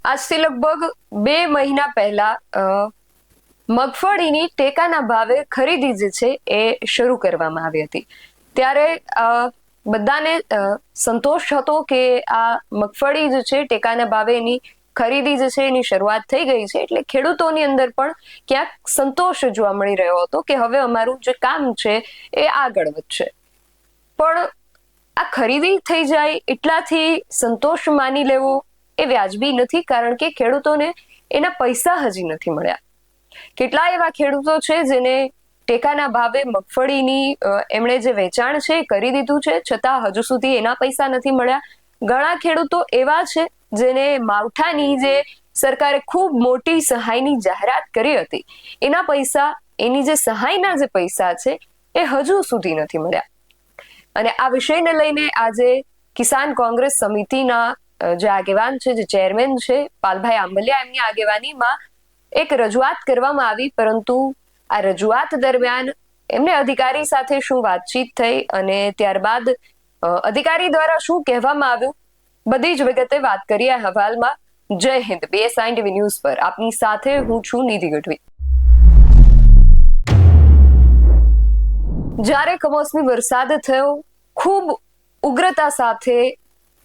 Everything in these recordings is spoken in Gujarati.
આજથી લગભગ 2 મહિના પહેલા મગફળીની ટેકાના ભાવે ખરીદી જે છે એ શરૂ કરવામાં આવી હતી. ત્યારે બધાને સંતોષ હતો કે આ મગફળી જે છે ટેકાના ભાવે એની ખરીદી જે છે એની શરૂઆત થઈ ગઈ છે, એટલે ખેડૂતોની અંદર પણ ક્યાંક સંતોષ જોવા મળી રહ્યો હતો કે હવે અમારું જે કામ છે એ આગળ વધશે. પણ આ ખરીદી થઈ જાય એટલાથી સંતોષ માની લેવો એ વ્યાજબી નથી, કારણ કે ખેડૂતોને એના પૈસા હજી નથી મળ્યા. કેટલા એવા ખેડૂતો છે જેને ટેકાના ભાવે મગફળીની એમણે જે વેચાણ છે એ કરી દીધું છે, છતાં હજુ સુધી એના પૈસા નથી મળ્યા. ઘણા ખેડૂતો એવા છે જેને માવઠાની જે સરકારે ખૂબ મોટી સહાયની જાહેરાત કરી હતી એના પૈસા, એની જે સહાયના જે પૈસા છે એ હજુ સુધી નથી મળ્યા. અને આ વિષયને લઈને આજે કિસાન કોંગ્રેસ સમિતિના જે આગેવાન છે, જે ચેરમેન છે પાલભાઈ આંબલિયા, એમની આગેવાનીમાં એક રજૂઆત કરવામાં આવી. પરંતુ આ રજૂઆત દરમિયાન એમને અધિકારી સાથે શું વાતચીત થઈ અને ત્યારબાદ અધિકારી દ્વારા શું કહેવામાં આવ્યું, બધી જ વિગતે વાત કરીએ આ અહેવાલમાં. જય હિન્દ. BSI TV ન્યૂઝ પર આપની સાથે હું છું નિધિ ગઢવી. જ્યારે કમોસમી વરસાદ થયો, ખૂબ ઉગ્રતા સાથે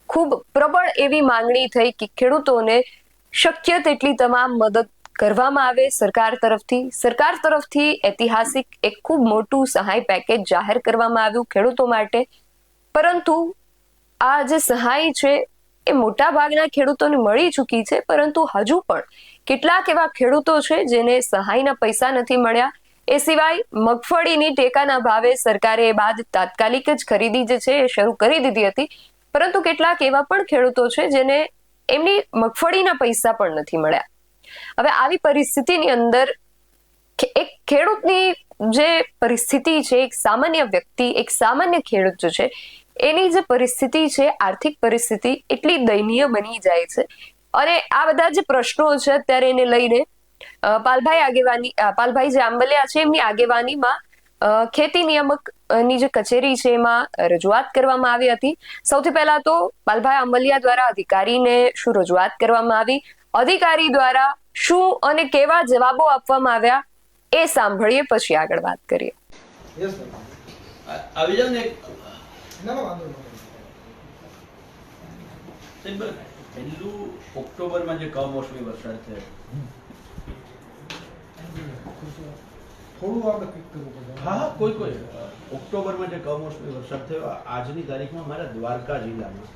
ખૂબ પ્રબળ એવી માંગણી થઈ કે ખેડૂતોને શક્ય તેટલી તમામ મદદ કરવામાં આવે સરકાર તરફથી. સરકાર તરફથી ઐતિહાસિક એક ખૂબ મોટું સહાય પેકેજ જાહેર કરવામાં આવ્યું ખેડૂતો માટે. પરંતુ આ જે સહાય છે એ મોટા ભાગના ખેડૂતોને મળી ચૂકી છે, પરંતુ હજુ પણ કેટલાક એવા ખેડૂતો છે જેને સહાયના પૈસા નથી મળ્યા. એ સિવાય મગફળીની ટેકાના ભાવે સરકારે એ બાદ તાત્કાલિક જ ખરીદી જે છે એ શરૂ કરી દીધી હતી, પરંતુ કેટલાક એવા પણ ખેડૂતો છે જેને એમની મગફળીના પૈસા પણ નથી મળ્યા. હવે આવી પરિસ્થિતિની અંદર એક ખેડૂતની જે પરિસ્થિતિ છે, એક સામાન્ય વ્યક્તિ, એક સામાન્ય ખેડૂત જે છે એની જે પરિસ્થિતિ છે, આર્થિક પરિસ્થિતિ એટલી દયનીય બની જાય છે. અને આ બધા જે પ્રશ્નો છે અત્યારે એને લઈને પાલભાઈ જે આંબલિયા છે એમની આગેવાનીમાં ખેતી નિયામક ની જે કચેરી છે એમાં રજૂઆત કરવામાં આવી હતી. સૌથી પહેલા તો પાલભાઈ આંબલિયા દ્વારા અધિકારીને શું રજૂઆત કરવામાં આવી, અધિકારી દ્વારા શું અને કેવા જવાબો આપવામાં આવ્યા એ સાંભળીએ, પછી આગળ વાત કરીએ. આવી જાવ ને. પહેલું ઓક્ટોબરમાં જે કમોસમી વરસાદ થયો, હા કોઈ ઓક્ટોબરમાં જે કમોસમી વરસાદ થયો, આજની તારીખમાં મારા દ્વારકા જિલ્લામાં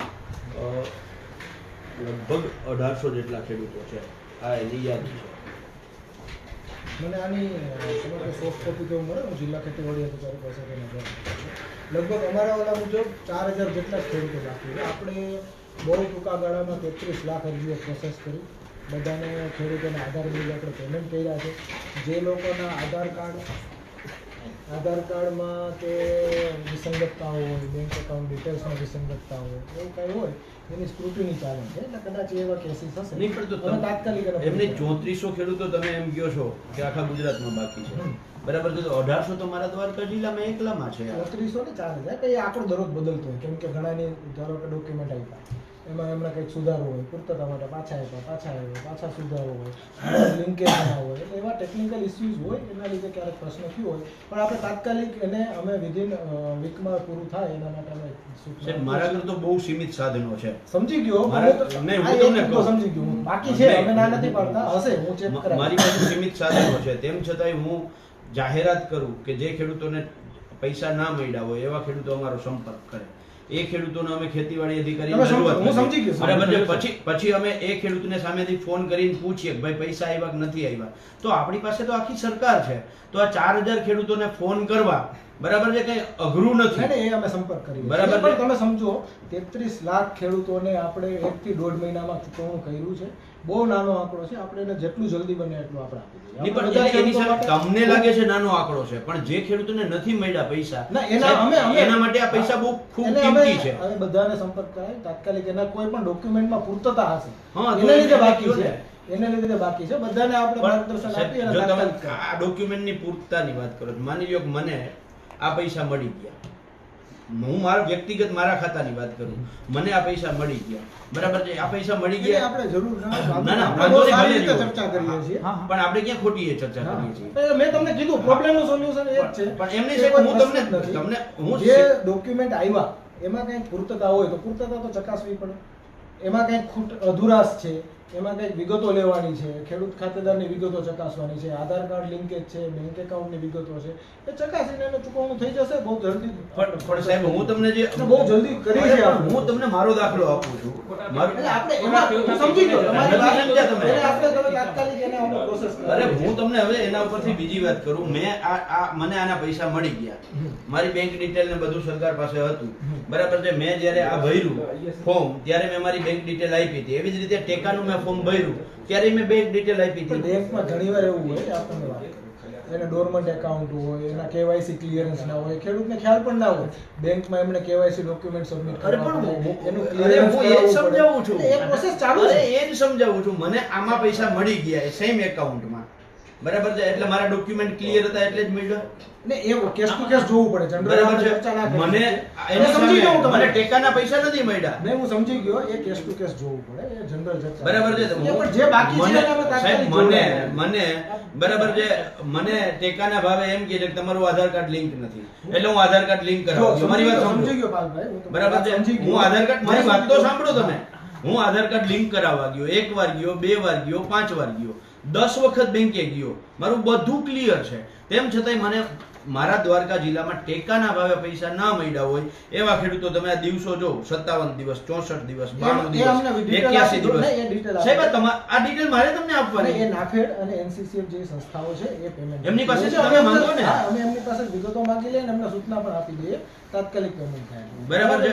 લગભગ 1800 જેટલા ખેડૂતો છે. આ એની યાદી છે. મને આની તમારે સોફ્ટ કોપી કેવું મળે, હું જિલ્લા ખેતીવાડી અધિકારી પાસે લગભગ અમારા ઓલા મુજબ 4000 જેટલા ખેડૂતો બાકી છે. આપણે બહુ ટૂંકા ગાળામાં 33 લાખ અરજીઓ પ્રોસેસ કરી. બધાને ખેડૂતોને આધાર બીજ આપણે પેમેન્ટ કર્યા છે. જે લોકોના આધાર કાર્ડમાં કે વિસંગતતા હોય, બેંક એકાઉન્ટ ડિટેલ્સમાં વિસંગતતા હોય, એવું કંઈ હોય એની સ્ક્રુટિની ચાલે છે. એટલે કદાચ એવા કેસીસ હશે નહીં, પણ તો તાત્કાલિક એમને 3400 ખેડૂતો તમે એમ કહો છો કે આખા ગુજરાતમાં બાકી છે, બરાબર છે. તો 1800 તો મારા દ્વારકા જિલ્લામાં એકલામાં છે. 3400 ને 4000 કે એ આંકડો દરરોજ બદલતો હોય, કેમ કે ઘણાની ધારો કે ડોક્યુમેન્ટ આપ્યા, એમાં એમણે કંઈક સુધારો હોય, પૂર્તતા માટે પાછા આવ્યા, પાછા સુધારો હોય, લિંકેજ ના હોય, એટલે એવા ટેકનિકલ ઇસ્યુઝ હોય, એના લીધે ક્યારેક પ્રશ્ન થયો હોય. પણ આપણે તાત્કાલિક એને અમે વિધિન વીકમાં પૂરું થાય એના માટે અમે મારા ઘર તો બહુ સીમિત સાધનો છે. સમજી ગયો, સમજી ગયો, બાકી છે, અમે ના નથી પાડતા, હશે, હું ચેક કરાવું. મારી પાસે સીમિત સાધનો છે, તેમ છતાંય હું જાહેરાત કરું કે જે ખેડૂતોને પૈસા ના મળ્યા હોય એવા ખેડૂતો અમારો સંપર્ક કરે. એ ખેડૂતોને અમે ખેતીવાડી અધિકારી બરાબર, પછી અમે એ ખેડૂતને સામેથી ફોન કરીને પૂછીએ કે ભાઈ પૈસા આવ્યા કે નથી આવ્યા. તો આપણી પાસે તો આખી સરકાર છે, તો આ 4000 ખેડૂતોને ફોન કરવા બરાબર છે, કઈ અઘરું નથી. એ અમે સંપર્ક કરીએ બરાબર. પણ તમે સમજો 33 લાખ ખેડૂતોને આપણે 1 થી 1.5 મહિનામાં ચૂકવણું કર્યું છે. બહુ નાનો આંકડો છે, આપણે એને જેટલું જલ્દી બને એટલું આપણે આપી દઈએ. તમને લાગે છે નાનો આંકડો છે, પણ જે ખેડૂતોને નથી મળ્યા પૈસા, એના માટે આ પૈસા બહુ ખૂબ કિંમતી છે. અમે બધાને સંપર્ક કરાય તાત્કાલિક. એના કોઈ પણ ડોક્યુમેન્ટમાં પૂર્તતા હશે, એના લીધે બાકી છે, એને લીધે બાકી છે. બધાને આપણે માર્ગદર્શન આપીએ. જો તમે આ ડોક્યુમેન્ટની પૂર્તતાની વાત કરો, માની લો કે મને આ પૈસા મળી ગયા, હું મારા વ્યક્તિગત મારા ખાતાની વાત કરું, મને આ પૈસા મળી ગયા, બરાબર છે, આ પૈસા મળી એટલે ગયા, આપણે જરૂર ના, આપણે વાંધો બહુ નહીં, સારી ભલે રીતે જુઓ. ચર્ચા કરીએ છીએ. પણ આપણે ક્યાં ખોટી એ ચર્ચા કરીએ છીએ? મેં તમને કીધું પ્રોબ્લેમનું સોલ્યુશન એ જ છે. પણ એમની કે સાહેબ કોઈ હું પ્રશ્ન તમને જ નથી. હું જે ડોક્યુમેન્ટ આવ્યા એમાં કંઈક પૂર્તતા હોય તો પૂર્તતા તો ચકાસવી પડે. એમાં કંઈક ખૂટ અધુરાશ છે, એમાં કંઈક વિગતો લેવાની છે, ખેડૂત ખાતેદારની વિગતો ચકાસવાની છે, આધાર કાર્ડ લિંકેજ છે, બેંક એકાઉન્ટની વિગતો છે, એ ચકાસીને એનું ચૂકવણું થઈ જશે બહુ જલ્દી. પણ સાહેબ હું તમને જે બહુ જલ્દી કરી છે આપણે. હું તમને મારો દાખલો આપું છું. મારું એટલે આપણે એમાં હું સમજી ગયો તમારી વાત. સમજ્યા તમે? એટલે આપણે તમે તાત્કાલિક એને અમે પ્રોસેસ કરી. અરે હું તમને હવે એના ઉપરથી બીજી વાત કરું. મેં મને આના પૈસા મળી ગયા, મારી બેંક ડિટેલ ને બધું સરકાર પાસે હતું, બરાબર છે. મેં જ્યારે આ ભર્યું ફોર્મ ત્યારે મેં મારી બેંક ડિટેલ આપી હતી. એવી જ રીતે ટેકાનું મેં ફોર્મ ભર્યું ત્યારે મેં બેંક ડિટેલ આપી પણ હતી. બેંકમાં ઘણીવાર એવું હોય કે આપણને વાત કરે. એને ડોરમન્ટ એકાઉન્ટ હોય, એના કેવાયસી ક્લિયરન્સ ના હોય, ખેડૂતને ખ્યાલ પણ ના હોય. બેંકમાં એમણે કેવાયસી ડોક્યુમેન્ટ સબમિટ અરે કરવા પણ પડે, એનું અરે ક્લિયરન્સ હું એ જ સમજાવું છું. એ પ્રોસેસ ચાલુ અરે છે. એ જ સમજાવું છું. મને આમાં પૈસા મળી ગયા સેમ એકાઉન્ટમાં, બરાબર છે. એટલે મારા ડોક્યુમેન્ટ ક્લિયર હતા એટલે જ મળ્યો. ને એ કેસ ટુ કેસ જોવું પડે. જનરલ બરાબર છે. ચર્ચા ના કરીએ. મને હું સમજી ગયો હું મને તમારી. ટેકાના પૈસા નથી મળ્યા, નહીં, હું સમજી ગયો. એ કેસ ટુ કેસ જોવું પડે. એ જનરલ ચર્ચા. બરાબર છે. એ પણ જે બાકી છે મને એને અમે તાત્કાલિક સાહેબ જોડાઈએ. મને બરાબર છે. મને ટેકાના ભાવે એમ કહે છે કે તમારું આધાર કાર્ડ લિંક નથી, એટલે હું આધાર કાર્ડ લિંક કરાવું છું. મારી વાત સમજી સમજો, ગયો પાલભાઈ. હું તમારી બરાબર વાત છે. સમજી ગયો. હું આધાર કાર્ડ, મારી વાત તો સમજી સાંભળો તમે. હું આધાર કાર્ડ લિંક કરાવવા ગયો, 1 વાર ગયો, 2 વાર ગયો, 5 વાર ગયો, 10 વખત બેંકે ગયો, મારું બધું ક્લિયર છે. તેમ છતાંય મને મારા દ્વારકા જિલ્લામાં ટેકાના ભાવે પૈસા ના મળ્યા હોય એવા ખેડૂતો તમે આ દિવસો જો, 57 દિવસ, 64 દિવસ, 92 એ અમને દિવસ, detail 81 આપી દો ને, એ દિવસ. detail આપી સાહેબ દો. આ ડિટેલ મારે તમને અને આપવાની. એ નાફેડ અને એનસીસીએફ જે સંસ્થાઓ છે એ પેમેન્ટ એમની પાસેથી અમે તમે માંગો ને. હા, અમે એમની પાસે વિગતો માંગી લઈએ અને એમને સૂચના પણ આપી દઈએ, તાત્કાલિક પેમેન્ટ થાય. બરાબર છે.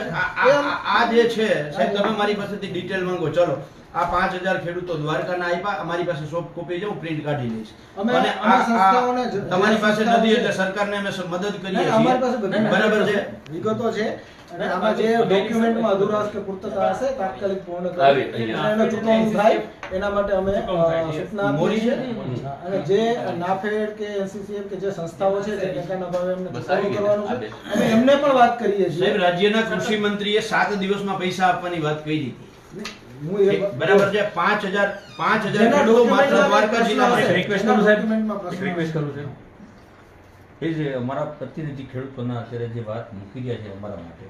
આ જે છે સાહેબ, તમે મારી પાસેથી ડિટેલ માંગો. ચલો, આ 5000 ખેડૂતો દ્વારકાના આપ્યા, અમારી પાસે સોફ્ટ કોપી છે, હું પ્રિન્ટ કાઢી લઈશ. અમે અને સંસ્થાઓને તમારી પાસે સંસ્થાઓ નથી છે. એટલે સરકારને અમે મદદ કરીએ ના, અમારી પાસે છીએ, બધી બરાબર છે. વિગતો છે અને આમાં જે ડોક્યુમેન્ટમાં અધુરાશ કે પૂર્તતા હશે તાત્કાલિક પૂર્ણ આવી, કરી અહીંયા. અને એનું ચૂકવણું થાય એના માટે અમે સૂચના આપી મોડી છે. છે. અને જે નાફેડ કે એનસીસીએફ કે જે સંસ્થાઓ છે જે ટેકાના ભાવે એમને બસ ચૂકવણું આવી કરવાનું ગયું. છે અમે એમને પણ વાત કરીએ છીએ. સાહેબ, રાજ્યના કૃષિ મંત્રીએ 7 દિવસમાં પૈસા આપવાની વાત કરી હતી. હું એ બરાબર છે. 5000 જેના ખેડૂતો માત્ર ડોક્યુમેન્ટમાં દ્વારકા જિલ્લામાં પ્રશ્ન છે. હશે, રિક્વેસ્ટ જેના કરું સાહેબ, ડોક્યુમેન્ટમાં પ્રશ્ન એક રિક્વેસ્ટ હશે. કરું છું. એ જે અમારા પ્રતિનિધિ ખેડૂતોના અત્યારે જે વાત મૂકી રહ્યા છે અમારા માટે,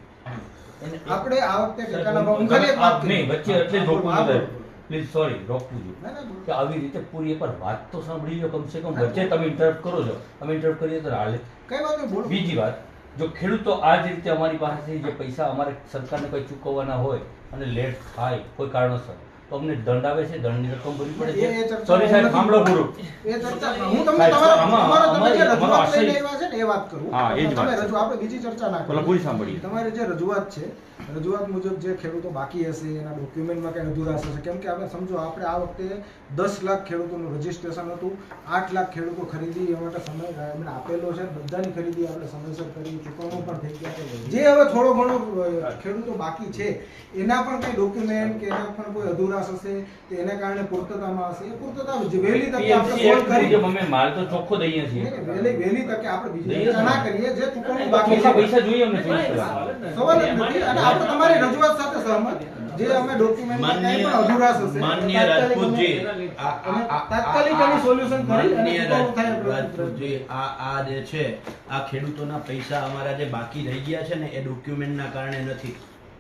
આપણે આ વખતે ટેકાના ભાવ હું ખાલી એક વાત કરી. નહીં, વચ્ચે એટલે જ રોકવું હા, જોઈએ. પ્લીઝ, સોરી, રોકવું જોઈએ. ના, ના, બોલો. કે આવી રીતે પૂરી એકવાર વાત તો સાંભળી લો કમસે કમ. વચ્ચે તમે ઇન્ટરપ્ટ કરો છો, અમે ઇન્ટરપ્ટ કરીએ તો હાલે. કઈ વાત નહીં, બોલો. બીજી વાત, જો ખેડૂતો આ જ રીતે અમારી પાસેથી જે પૈસા અમારે સરકારને કોઈ ચૂકવવાના હોય અને લેટ થાય કોઈ કારણોસર, તો અમને દંડ આવે છે, દંડની રકમ ભરવી પડે એ છે. ચર્ચા સોરી સાહેબ, નથી. સાંભળો પૂરું. એ ચર્ચા હું તમને સાહેબ, તમારા આમાં- તમારા તમે જે અમારો રજૂઆત આશય- લઈને આવ્યા છે ને એ વાત કરું. હા, એ જ વાત તમે છે. આપણે બીજી ચર્ચા ના પેલા કરીએ. પૂરી સાંભળીએ. તમારી જે રજૂઆત છે, રજૂઆત મુજબ જે ખેડૂતો બાકી હશે એના ડોક્યુમેન્ટમાં કઈ અધુરાશ હશે, કેમ કે આપણે સમજો આપણે આ વખતે 10 લાખ ખેડૂતોનું રજીસ્ટ્રેશન હતું, 8 લાખ ખેડૂતો ખરીદી એ માટે સમય એમને આપેલો છે, બધાની ખરીદી આપણે સમયસર કરી, ચૂકવણું પણ થઈ ગયા. જે હવે થોડો ઘણો ખેડૂતો બાકી છે એના પણ કઈ ડોક્યુમેન્ટ કે એના પણ કોઈ અધુરાશ હશે તો એના કારણે પૂર્તતામાં હશે, એ પૂર્તતા વહેલી તકે આપણે PMC સોલ્વ એક્ટ કરી મુજબ અમે માલ તો ચોખ્ખો દઈએ છીએ. વહેલી તકે આપણે બીજી દઈએ ચર્ચા ના છીએ. કરીએ, જે ચૂકવણું બાકી પૈસા છે પૈસા જોઈએ અમને ચોવીસ કલાક. સવાલ જ નથી અને આપણે તમારી રજૂઆત સાથે સહમત. જે અમે ડોક્યુમેન્ટમાં કંઈ પણ અધુરાશ હશે માનનીય રાજપૂતજી, તાત્કાલિક એની સોલ્યુશન કરી અને માનનીય ચૂકવણું થાય એ પ્રયત્ન રાજપૂતજી, આ જે છે આ ખેડૂતોના પૈસા અમારા જે બાકી રહી ગયા છે ને એ ડોક્યુમેન્ટના કારણે નથી.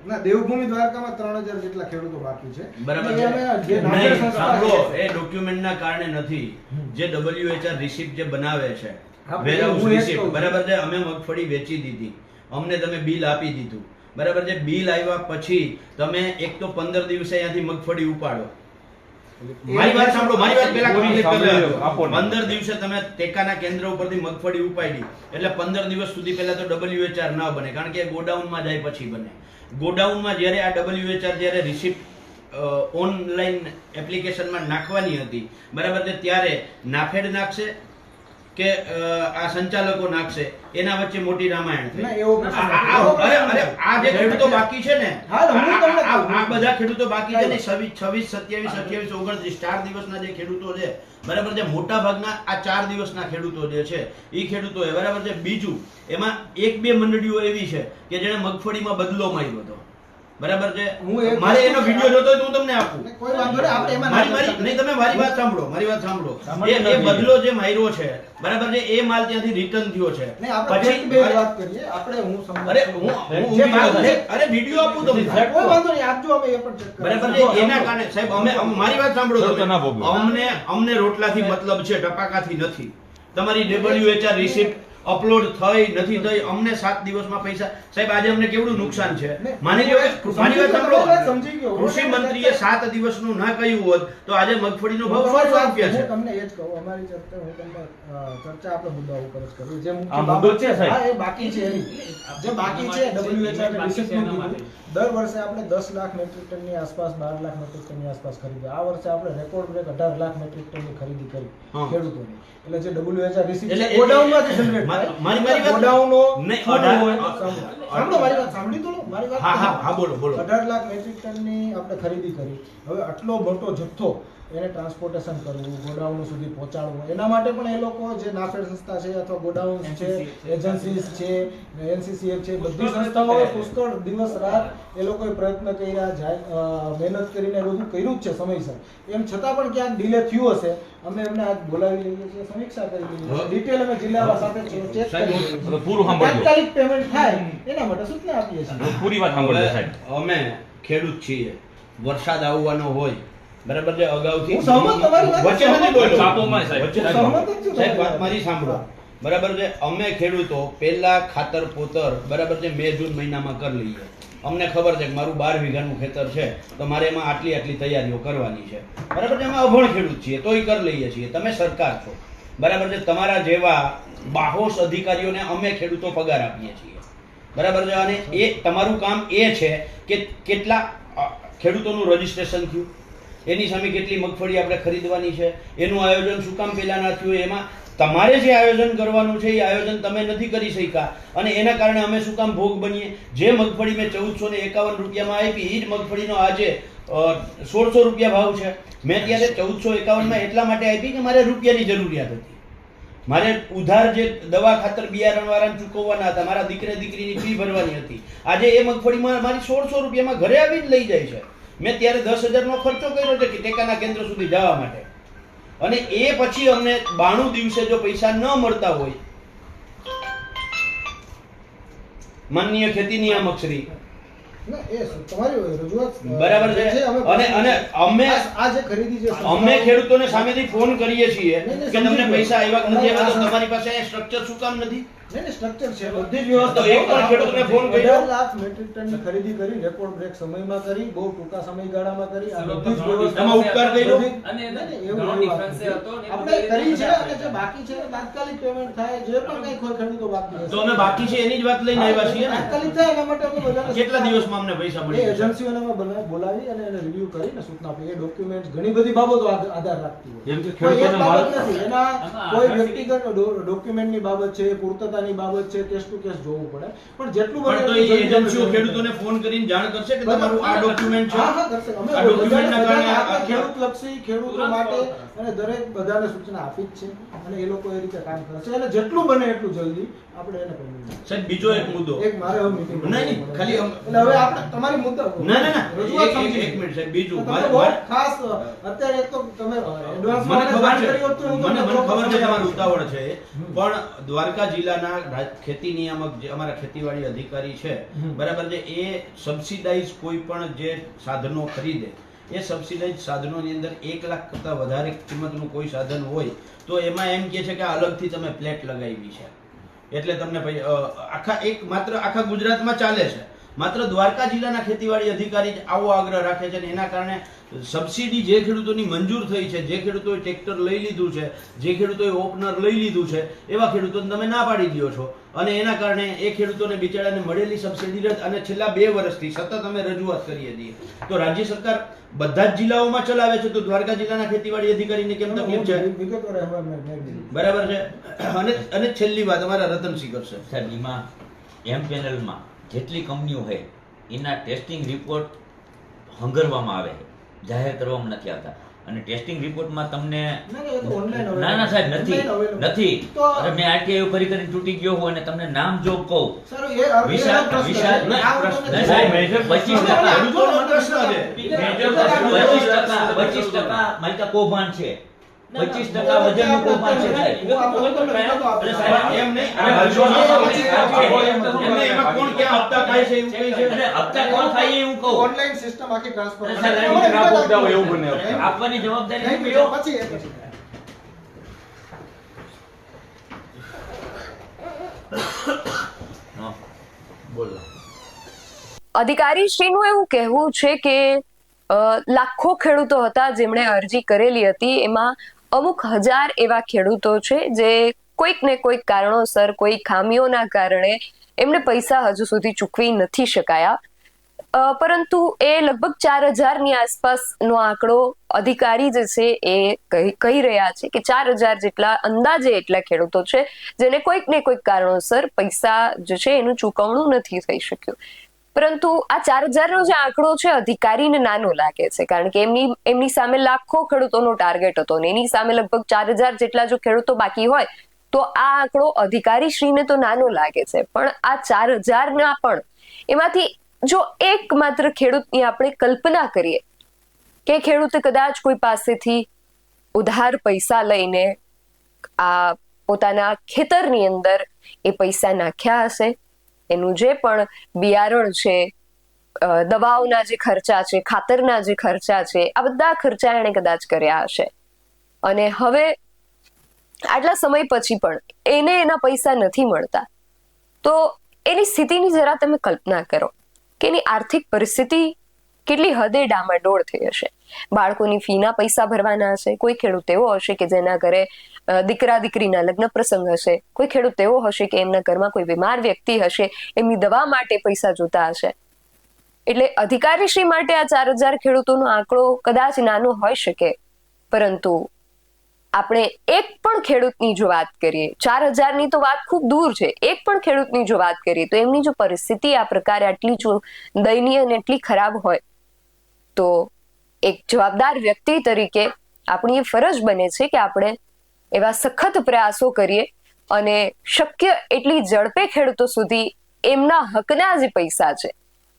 ના, દેવભૂમિ દ્વારકામાં 3000 જેટલા ખેડૂતો બાકી છે. બરાબર અને છે. અમે જે નાગર નહીં, સંસ્થા સાંભળો, છે, એ ડોક્યુમેન્ટના કારણે નથી. જે WHR રિસિપ્ટ જે બનાવે છે, હા, વેરહાઉસ હું એ જ રિસિપ્ટ, કહું છું. બરાબર છે. અમે મગફળી વેચી દીધી, અમને તમે બિલ આપી દીધું, બરાબર છે. બિલ આવ્યા પછી તમે એક તો 15 દિવસે અહીંયાથી મગફળી ઉપાડો. મારી વાત સાંભળો, મારી વાત પહેલા complete કરી લો. આપો ને. 15 દિવસે તમે ટેકાના કેન્દ્ર ઉપરથી મગફળી ઉપાડી એટલે 15 દિવસ સુધી પહેલા તો WHR ના બને, કારણ કે ગોડાઉનમાં જાય પછી બને. ગોડાઉનમાં જ્યારે આ WHR જ્યારે રિસિપ્ટ ઓનલાઈન એપ્લિકેશનમાં નાખવાની હતી, બરાબર છે, ત્યારે નાફેડ નાખશે કે આ સંચાલકો નાખશે, એના વચ્ચે મોટી રામાયણ થઈ. ના, એવો પ્રશ્ન નથી. અરે આ જે ખેડૂતો બાકી છે ને, હા, હું તમને આ બધા ખેડૂતો બાકી છે ને, 26, 27, 28, 29, 4 દિવસના જે ખેડૂતો છે, બરાબર છે, મોટા ભાગના આ 4 દિવસના ખેડૂતો જે છે એ ખેડૂતો બરાબર છે. બીજું એમાં 1-2 મંડળીઓ એવી છે કે જેણે મગફળીમાં બદલો માર્યો હતો, બરાબર છે. મારે એનો વિડીયો જોતો હોય તો હું તમને આપું. કોઈ વાંધો નહીં, આપણે એમાં મારી નહીં, તમે મારી વાત સાંભળો. એ બદલો જે માર્યો છે, બરાબર છે, એ માલ ત્યાંથી રિટર્ન થયો છે. નહીં, આપણે પછી બે વાત કરીએ. આપણે હું સમજુ અરે છું. હું જે માલ છે, અરે વિડીયો આપું તમને. કોઈ વાંધો નહીં, આપજો, અમે એ પણ check કરીએ. બરાબર છે. એના કારણે સાહેબ મારી વાત સાંભળો તમે. અમને રોટલાથી મતલબ છે, ટપાકાથી નથી. તમારી WHR રિસિપ્ટ અપલોડ થઈ નથી થઈ, અમને 7 દિવસમાં પૈસા. સાહેબ આજે અમને કેવડું નુકસાન છે. માની લો કે મારી વાત સાંભળો, સમજી ગયો. કૃષિ મંત્રીએ 7 દિવસનું ના કહ્યું હોત તો આજે મગફળીનો ભાવ 100 રૂપિયા છે. હું તમને એ જ કહું, અમારી ચર્ચા હું તમને ચર્ચા આપણે મુદ્દા ઉપર જ કરીએ. જે આ મુખ્ય મુદ્દો બાબત છે, છે, સાહેબ. હા, એ બાકી છે એની. જે બાકી છે WHR ને રિસિપ્ટ નું કીધું. દર વર્ષે આપણે 10 લાખ મેટ્રિક ટનની આસપાસ, 12 લાખ મેટ્રિક ટનની આસપાસ ખરીદી. આ વર્ષે આપણે રેકોર્ડ બ્રેક 18 લાખ મેટ્રિક ટનની ખરીદી કરી ખેડૂતોની. એટલે જે WHR રિસિપ્ટ એટલે ગોડાઉનમાંથી જનરેટ મારી વાત ગોડાઉનો નહીં, સાંભળો મારી વાત સાંભળી તો લો, મારી વાત હા બોલો 18 લાખ મેટ્રિક ટનની આપણે ખરીદી કરી. હવે આટલો મોટો જથ્થો એને ટ્રાન્સપોર્ટેશન કરવું, ગોડાઉન સુધી પહોંચાડવું, એના માટે પણ એ લોકો જે નાફેડ સંસ્થા છે અથવા ગોડાઉન છે, એજન્સીસ છે, NCCF છે, બધી સંસ્થાઓએ પુષ્કળ દિવસ રાત એ લોકોએ પ્રયત્ન કર્યા, મહેનત કરીને બધું કર્યું જ છે સમયસર. એમ છતાં પણ ક્યાંક ડિલે થયું હશે. અમે એમને આજ બોલાવી લઈએ છીએ, સમીક્ષા કરી લઈએ છીએ, ડિટેલ અમે જિલ્લા સાથે ચેક કરીએ છીએ. પૂરું સાંભળજો. તાત્કાલિક પેમેન્ટ થાય એના માટે સૂચના આપીએ છીએ. પૂરી વાત સાંભળજો સાહેબ. અમે ખેડૂત છીએ, વરસાદ આવવાનો હોય, બરાબર છે, અગાઉથી હું સહમત તમારી વાત વચ્ચે નથી બોલ્યો. છાપોમાં સાહેબ. વચ્ચે હું સહમત જ છું સાહેબ વાત તમારી મારી સાંભળો, બરાબર છે. અમે ખેડૂતો પહેલા ખાતર પોતર, બરાબર છે, મે જૂન મહિનામાં કરી લઈએ. અમને ખબર છે કે મારું 12 વીઘાનું ખેતર છે તો મારે એમાં આટલી તૈયારીઓ કરવાની છે, બરાબર છે. અમે અભણ ખેડૂત છીએ તોય કરી લઈએ છીએ. તમે સરકાર છો, બરાબર છે. તમારા જેવા બાહોશ અધિકારીઓને અમે ખેડૂતો પગાર આપીએ છીએ, બરાબર છે. અને એ તમારું કામ એ છે કે કેટલા ખેડૂતોનું રજીસ્ટ્રેશન થયું, એની સામે કેટલી મગફળી આપણે ખરીદવાની છે, એનું આયોજન શું કામ પહેલા ના થયું. એમાં તમારે જે આયોજન કરવાનું છે એ આયોજન તમે નથી કરી શક્યા અને એના કારણે અમે શું કામ ભોગ બનીએ. જે મગફળી મેં 1451 રૂપિયામાં આપી એ જ મગફળીનો આજે 1600 રૂપિયા ભાવ છે. મેં ત્યારે 1451માં એટલા માટે આપી કે મારે રૂપિયાની જરૂરિયાત હતી. મારે ઉધાર જે દવા ખાતર બિયારણ વાળાને ચૂકવવાના હતા, મારા દીકરીની ફી ભરવાની હતી. આજે એ મગફળીમાં મારી 1600 રૂપિયામાં ઘરે આવીને લઈ જાય છે. મેં ત્યારે 10,000નો ખર્ચો કર્યો છે કે ટેકાના કેન્દ્ર સુધી જવા માટે. અને એ પછી અમને 92 દિવસે જો પૈસા ન મળતા હોય, માનનીય ખેતી નિયામક શ્રી, ના, એ તમારી રજૂઆત બરાબર છે. અને આ જે ખરીદી છે અમે ખેડૂતોને સામેથી ફોન કરીએ છીએ નહીં, કે તમને સમજી પૈસા આવ્યા કે નથી આવ્યા, તો નહીં, તમારી પાસે સ્ટ્રક્ચર શું કામ નથી? નહીં, સ્ટ્રક્ચર છે, બધી જ વ્યવસ્થા. તો એક પણ ખેડૂતને ફોન કર્યો? 18 લાખ મેટ્રિક ટનની ખરીદી કરી, રેકોર્ડ બ્રેક સમયમાં કરી, બહુ ટૂંકા સમયગાળામાં કરી. આ બધી જ વ્યવસ્થા એમાં ઉપકાર કર્યો? અને નહીં, નહીં, ઘણો એવું difference હતો ને આપણે કરી છે અને જે બાકી છે એને તાત્કાલિક પેમેન્ટ થાય. જે પણ કંઈ કોઈ ખેડૂતો બાકી હશે. તો અમે બાકી છે એની જ વાત લઈને આવ્યા છીએ ને. તાત્કાલિક થાય એના માટે અમે બધાને કેટલા દિવસમાં અમને પૈસા એ મળી જશે? એજન્સીઓને અમે બોલાવી અને એને રિવ્યુ કરીને સૂચના આપી. એ ડોક્યુમેન્ટ ઘણી બધી બાબતો આધાર રાખતી હોય. જેમ કે કોઈ એક ખેડૂતોને બાબત માલ નથી. એના કોઈ વ્યક્તિગત ડોક્યુમેન્ટની બાબત છે, પૂર્તતાની બાબત છે, કેસ ટુ કેસ જોવું પડે. પણ જેટલું બને પણ તો એટલું એ જલ્દી એજન્સીઓ જલ્દી ખેડૂતોને ફોન કરીને જાણ કરશે કે તમારું આ ડોક્યુમેન્ટ છે. હા, હા, કરશે. અમે આ ડોક્યુમેન્ટના કારણે આપણે આ- ખેડૂતલક્ષી ખેડૂતો માટે અને દરેક બધાને સૂચના આપી જ છે અને એ લોકો એ રીતે કામ કરશે અને જેટલું બને એટલું જલ્દી આપણે એને કરીએ. સાહેબ બીજો એક મુદ્દો. એક મારે હવે meeting નહીં, ખાલી એટલે હવે આપણે તમારી મુદ્દા ના રજૂઆત એક સમજી. મિનિટ સાહેબ બીજું તો મારે- તમે બહુ મારે- ખાસ અત્યારે એક તો તમે મને ખબર છે મને ખબર છે તમારું ઉતાવળ છે, પણ દ્વારકા જિલ્લાના ખેતી નિયામક જે અમારા ખેતીવાડી અધિકારી છે, બરાબર છે, એ સબસિડાઇઝ કોઈ પણ જે સાધનો ખરીદે એ સબસિડાઇઝ સાધનોની અંદર 1 લાખ કરતા વધારે કિંમતનું કોઈ સાધન હોય તો એમાં એમ કહે છે કે અલગથી તમે પ્લેટ લગાવી છે એટલે તમને આખા ગુજરાતમાં ચાલે છે. માત્ર દ્વારકા જિલ્લાના ખેતીવાડી અધિકારી જ આવો આગ્રહ રાખે છે અને એના કારણે સબસિડી જે ખેડૂતોની મંજૂર થઈ છે, જે ખેડૂતોએ ટ્રેક્ટર લઈ લીધું છે, જે ખેડૂતોએ ઓપનર લઈ લીધું છે, એવા ખેડૂતોને તમે ના પાડી દો છો અને એના કારણે એ ખેડૂતોને બિચારાને મળેલી સબસિડી રદ. અને છેલ્લા 2 વર્ષથી સતત અમે રજૂઆત કરીએ છીએ. તો રાજ્ય સરકાર બધા જ જિલ્લાઓમાં ચલાવે છે, તો દ્વારકા જિલ્લાના ખેતીવાડી અધિકારીને કેમ તકલીફ છે? વિગતવાર અહેવાલ મેળવી. બરાબર છે. અને છેલ્લી વાત અમારા રતનસિંહ કરશે. સાહેબ, એમાં એમ પેનલમાં જેટલી કંપનીઓ છે એના ટેસ્ટિંગ રિપોર્ટ હંગરવામાં આવે છે, જાહેર કરવામાં નથી આવતા. અને ટેસ્ટિંગ રિપોર્ટમાં તમને ના સાહેબ નથી. અરે મેં આરટીઆઈ કરી કરીને તૂટી ગયો હું અને તમને નામ જો કહું, વિશાલ સાહેબ 25% માલિકા કૌભાંડ છે, 25% વજનનું કૌભાંડ છે સાહેબ. એમ નહીં, એમાં કોણ ક્યાં હપ્તા ખાય છે એવું કહે છે. અરે હપ્તા કોણ ખાય એવું કહું. ઓનલાઈન સિસ્ટમ આખી ટ્રાન્સફર આપવાની જવાબદારી નથી લ્યો. પછી હા, બોલો. અધિકારીશ્રીનું એવું કહેવું છે કે લાખો ખેડૂતો હતા જેમણે અરજી કરેલી હતી, એમાં અમુક હજાર એવા ખેડૂતો છે જે કોઈક ને કોઈક કારણોસર, કોઈ ખામીઓના કારણે એમને પૈસા હજુ સુધી ચૂકવી નથી શકાયા. પરંતુ એ લગભગ 4000ની આસપાસનો આંકડો અધિકારી જે છે એ કહી રહ્યા છે કે 4000 જેટલા અંદાજે એટલા ખેડૂતો છે જેને કોઈક ને કોઈક કારણોસર પૈસા જે છે એનું ચૂકવણું નથી થઈ શક્યું. પરંતુ આ 4000નો જે આંકડો છે અધિકારીને નાનો લાગે છે, કારણ કે એમની સામે લાખો ખેડૂતોનો ટાર્ગેટ હતો ને એની સામે લગભગ 4000 જેટલા જો ખેડૂતો બાકી હોય તો આ આંકડો અધિકારીશ્રીને તો નાનો લાગે છે. પણ આ 4000ના પણ એમાંથી જો એક માત્ર ખેડૂતની આપણે કલ્પના કરીએ કે ખેડૂતે કદાચ કોઈ પાસેથી ઉધાર પૈસા લઈને આ પોતાના ખેતરની અંદર એ પૈસા નાખ્યા હશે, એનું જે પણ બિયારણ છે, દવાઓના જે ખર્ચા છે, ખાતરના જે ખર્ચા છે, આ બધા ખર્ચા એણે કદાચ કર્યા હશે અને હવે આટલા સમય પછી પણ એને એના પૈસા નથી મળતા, તો એની સ્થિતિની જરા તમે કલ્પના કરો કે એની આર્થિક પરિસ્થિતિ કેટલી હદે ડામાડોળ થઈ હશે. બાળકોની ફીના પૈસા ભરવાના હશે, કોઈ ખેડૂત એવો હશે કે જેના ઘરે દીકરા દીકરીના લગ્ન પ્રસંગ હશે, કોઈ ખેડૂત એવો હશે કે એમના ઘરમાં કોઈ બીમાર વ્યક્તિ હશે, એમની દવા માટે પૈસા જોતા હશે. એટલે અધિકારીશ્રી માટે આ 4000 ખેડૂતોનો આંકડો કદાચ નાનો હોઈ શકે, પરંતુ આપણે એક પણ ખેડૂતની જો વાત કરીએ, 4000ની તો વાત ખૂબ દૂર છે, એક પણ ખેડૂતની જો વાત કરીએ તો એમની જો પરિસ્થિતિ આ પ્રકારે આટલી જો દયનીય અને એટલી ખરાબ હોય તો એક જવાબદાર વ્યક્તિ તરીકે આપણી ફરજ બને છે કે આપણે એવા સખત પ્રયાસો કરીએ અને શક્ય એટલી ઝડપે ખેડૂતો સુધી એમના હકના જે પૈસા છે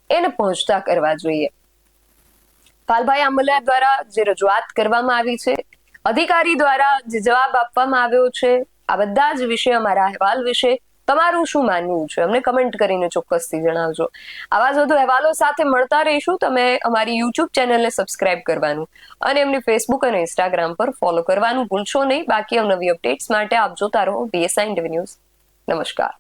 એને પહોંચતા કરવા જોઈએ. પાલભાઈ આંબલિયા દ્વારા જે રજૂઆત કરવામાં આવી છે, અધિકારી દ્વારા જે જવાબ આપવામાં આવ્યો છે, આ બધા જ વિશે, અમારા અહેવાલ વિશે તમારું શું માનવું છે અમને કમેન્ટ કરીને ચોક્કસથી જણાવજો. આવા જ વધુ અહેવાલો સાથે મળતા રહીશું. તમે અમારી યુટ્યુબ ચેનલને સબસ્ક્રાઇબ કરવાનું અને એમની ફેસબુક અને ઇન્સ્ટાગ્રામ પર ફોલો કરવાનું ભૂલશો નહીં. બાકી નવી અપડેટ્સ માટે આપ જોતા રહો BSI ટીવી ન્યૂઝ. નમસ્કાર.